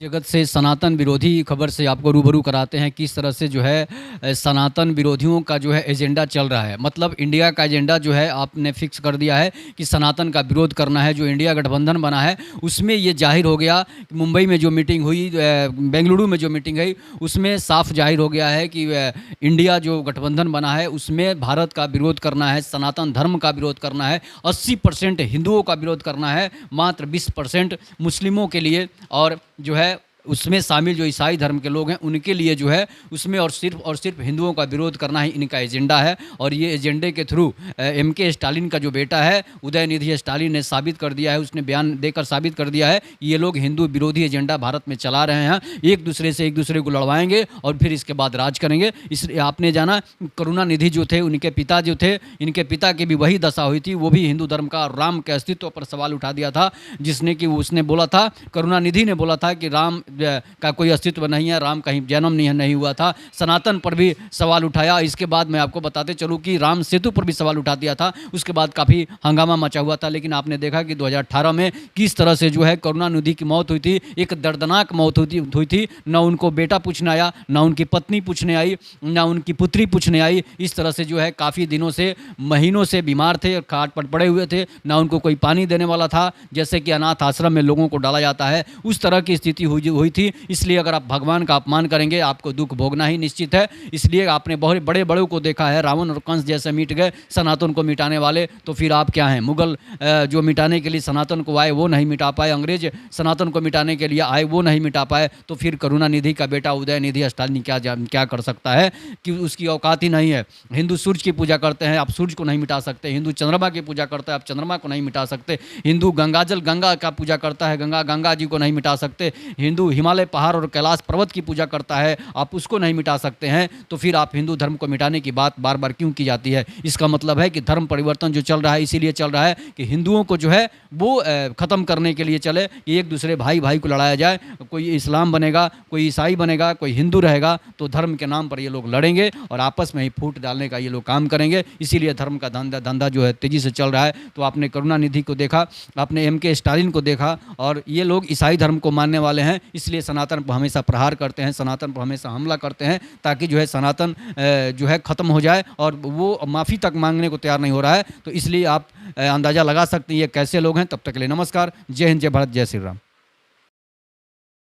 जगत से सनातन विरोधी खबर से आपको रूबरू कराते हैं किस तरह से जो है सनातन विरोधियों का जो है एजेंडा चल रहा है। मतलब इंडिया का एजेंडा जो है आपने फिक्स कर दिया है कि सनातन का विरोध करना है। जो इंडिया गठबंधन बना है उसमें ये जाहिर हो गया। मुंबई में जो मीटिंग हुई, बेंगलुरु में जो मीटिंग हुई, उसमें साफ जाहिर हो गया है कि इंडिया जो गठबंधन बना है उसमें भारत का विरोध करना है, सनातन धर्म का विरोध करना है, 80% हिंदुओं का विरोध करना है, मात्र 20% मुस्लिमों के लिए और जो है उसमें शामिल जो ईसाई धर्म के लोग हैं उनके लिए जो है उसमें और सिर्फ हिंदुओं का विरोध करना ही इनका एजेंडा है। और ये एजेंडे के थ्रू एमके स्टालिन का जो बेटा है उदयनिधि स्टालिन ने साबित कर दिया है, उसने बयान देकर साबित कर दिया है ये लोग हिंदू विरोधी एजेंडा भारत में चला रहे हैं। एक दूसरे को लड़वाएंगे और फिर इसके बाद राज करेंगे। इसलिए आपने जाना करुणानिधि जो थे, उनके पिता जो थे, इनके पिता की भी वही दशा हुई थी। वो भी हिंदू धर्म का राम के अस्तित्व पर सवाल उठा दिया था, जिसने कि उसने बोला था, करुणानिधि ने बोला था कि राम का कोई अस्तित्व नहीं है, राम कहीं जन्म नहीं हुआ था। सनातन पर भी सवाल उठाया। इसके बाद मैं आपको बताते चलूँ कि राम सेतु पर भी सवाल उठा दिया था। उसके बाद काफ़ी हंगामा मचा हुआ था। लेकिन आपने देखा कि 2018 में किस तरह से जो है करुणानिधि की मौत हुई थी। एक दर्दनाक मौत हुई थी। न उनको बेटा पूछने आया, न उनकी पत्नी पूछने आई, न उनकी पुत्री पूछने आई। इस तरह से जो है काफ़ी दिनों से, महीनों से बीमार थे और खाट पर पड़े हुए थे। न उनको कोई पानी देने वाला था, जैसे कि अनाथ आश्रम में लोगों को डाला जाता है, उस तरह की स्थिति हुई थी। इसलिए अगर आप भगवान का अपमान करेंगे आपको दुख भोगना ही निश्चित है। इसलिए आपने बहुत बड़े बड़ों को देखा है, रावण और कंस जैसे मिट गए सनातन को मिटाने वाले, तो फिर आप क्या हैं? मुगल जो मिटाने के लिए सनातन को आए वो नहीं मिटा पाए, अंग्रेज सनातन को मिटाने के लिए आए वो नहीं मिटा पाए, तो फिर करुणानिधि का बेटा उदयनिधि स्टालिन क्या कर सकता है कि उसकी औकात ही नहीं है। हिंदू सूर्य की पूजा करते हैं, आप सूर्य को नहीं मिटा सकते। हिंदू चंद्रमा की पूजा करता है, आप चंद्रमा को नहीं मिटा सकते। हिंदू गंगा का पूजा करता है, गंगा जी को नहीं मिटा सकते। हिंदू हिमालय पहाड़ और कैलाश पर्वत की पूजा करता है, आप उसको नहीं मिटा सकते हैं। तो फिर आप हिंदू धर्म को मिटाने की बात बार बार क्यों की जाती है? इसका मतलब है कि धर्म परिवर्तन जो चल रहा है इसीलिए चल रहा है कि हिंदुओं को जो है वो ख़त्म करने के लिए चले, कि एक दूसरे भाई भाई को लड़ाया जाए। कोई इस्लाम बनेगा, कोई ईसाई बनेगा, कोई हिंदू रहेगा, तो धर्म के नाम पर ये लोग लड़ेंगे और आपस में ही फूट डालने का ये लोग काम करेंगे। इसीलिए धर्म का धंधा जो है तेज़ी से चल रहा है। तो आपने करुणानिधि को देखा, आपने एमके स्टालिन को देखा, और ये लोग ईसाई धर्म को मानने वाले हैं, इसलिए सनातन पर हमेशा प्रहार करते हैं, सनातन पर हमेशा हमला करते हैं, ताकि जो है सनातन जो है ख़त्म हो जाए। और वो माफ़ी तक मांगने को तैयार नहीं हो रहा है। तो इसलिए आप अंदाज़ा लगा सकते हैं ये कैसे लोग हैं। तब तक के लिए नमस्कार। जय हिंद, जय भारत, जय श्री राम।